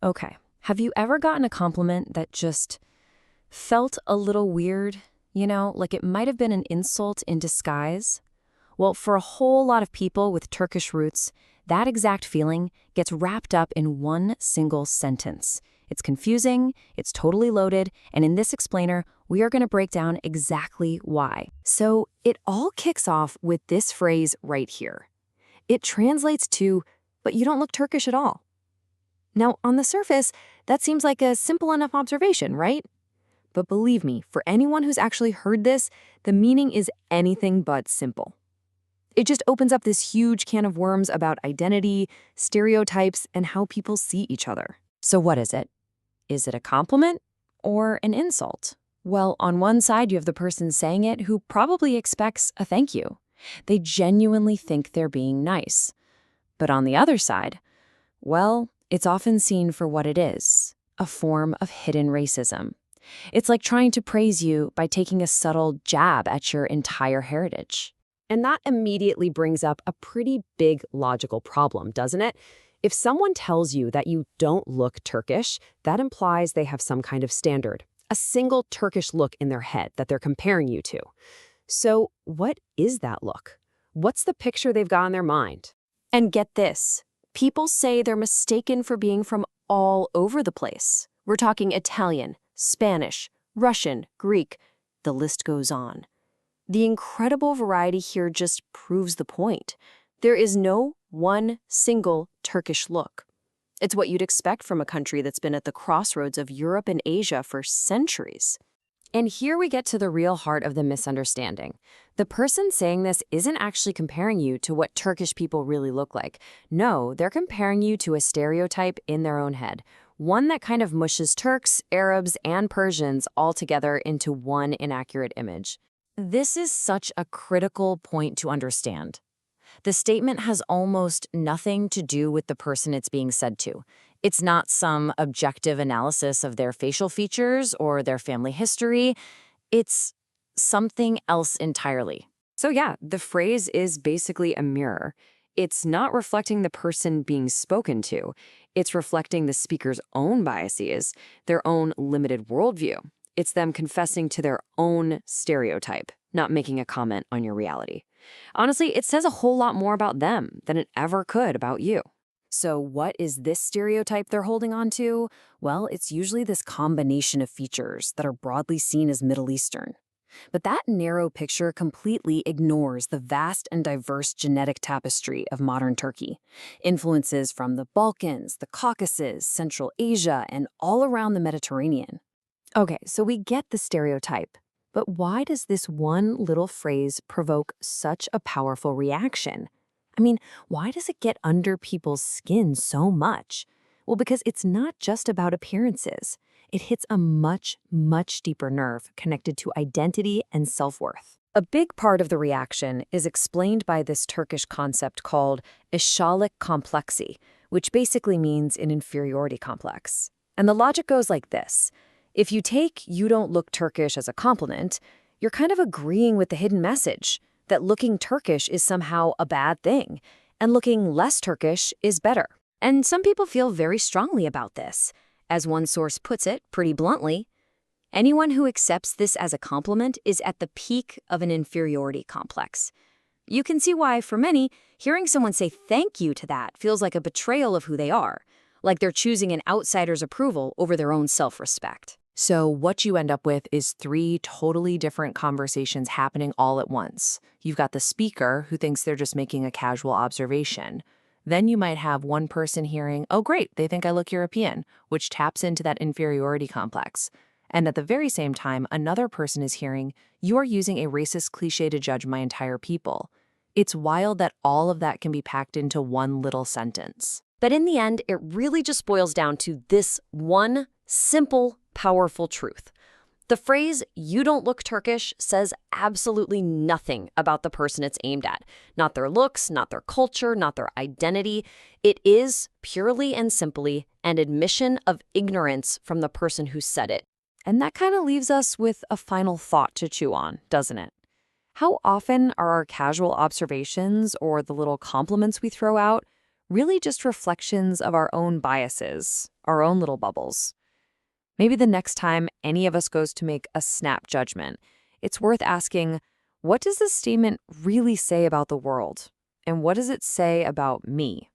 Okay. Have you ever gotten a compliment that just felt a little weird? Like it might have been an insult in disguise? Well, for a whole lot of people with Turkish roots, that exact feeling gets wrapped up in one single sentence. It's confusing, it's totally loaded, and in this explainer, we are going to break down exactly why. So it all kicks off with this phrase right here. It translates to, "But you don't look Turkish at all." Now, on the surface, that seems like a simple enough observation, right? But believe me, for anyone who's actually heard this, the meaning is anything but simple. It just opens up this huge can of worms about identity, stereotypes, and how people see each other. So what is it? Is it a compliment or an insult? Well, on one side, you have the person saying it who probably expects a thank you. They genuinely think they're being nice. But on the other side, well, it's often seen for what it is, a form of hidden racism. It's like trying to praise you by taking a subtle jab at your entire heritage. And that immediately brings up a pretty big logical problem, doesn't it? If someone tells you that you don't look Turkish, that implies they have some kind of standard, a single Turkish look in their head that they're comparing you to. So what is that look? What's the picture they've got in their mind? And get this, people say they're mistaken for being from all over the place. We're talking Italian, Spanish, Russian, Greek, the list goes on. The incredible variety here just proves the point. There is no one single Turkish look. It's what you'd expect from a country that's been at the crossroads of Europe and Asia for centuries. And here we get to the real heart of the misunderstanding. The person saying this isn't actually comparing you to what Turkish people really look like. No, they're comparing you to a stereotype in their own head, one that kind of mushes Turks, Arabs, and Persians all together into one inaccurate image. This is such a critical point to understand. The statement has almost nothing to do with the person it's being said to. It's not some objective analysis of their facial features or their family history. It's something else entirely. So yeah, the phrase is basically a mirror. It's not reflecting the person being spoken to. It's reflecting the speaker's own biases, their own limited worldview. It's them confessing to their own stereotype, not making a comment on your reality. Honestly, it says a whole lot more about them than it ever could about you. So what is this stereotype they're holding on to? Well, it's usually this combination of features that are broadly seen as Middle Eastern. But that narrow picture completely ignores the vast and diverse genetic tapestry of modern Turkey. Influences from the Balkans, the Caucasus, Central Asia, and all around the Mediterranean. Okay, so we get the stereotype. But why does this one little phrase provoke such a powerful reaction? I mean, why does it get under people's skin so much? Well, because it's not just about appearances. It hits a much, much deeper nerve connected to identity and self-worth. A big part of the reaction is explained by this Turkish concept called ishalik kompleksi, which basically means an inferiority complex. And the logic goes like this. If you take "you don't look Turkish" as a compliment, you're kind of agreeing with the hidden message that looking Turkish is somehow a bad thing, and looking less Turkish is better. And some people feel very strongly about this. As one source puts it, pretty bluntly, anyone who accepts this as a compliment is at the peak of an inferiority complex. You can see why, for many, hearing someone say thank you to that feels like a betrayal of who they are, like they're choosing an outsider's approval over their own self-respect. So what you end up with is three totally different conversations happening all at once. You've got the speaker who thinks they're just making a casual observation. Then you might have one person hearing, "Oh great, they think I look European," which taps into that inferiority complex. And at the very same time, another person is hearing, "You are using a racist cliche to judge my entire people." It's wild that all of that can be packed into one little sentence. But in the end, it really just boils down to this one simple, powerful truth. The phrase, "you don't look Turkish," says absolutely nothing about the person it's aimed at. Not their looks, not their culture, not their identity. It is purely and simply an admission of ignorance from the person who said it. And that kind of leaves us with a final thought to chew on, doesn't it? How often are our casual observations or the little compliments we throw out really just reflections of our own biases, our own little bubbles. Maybe the next time any of us goes to make a snap judgment, it's worth asking, what does this statement really say about the world? And what does it say about me?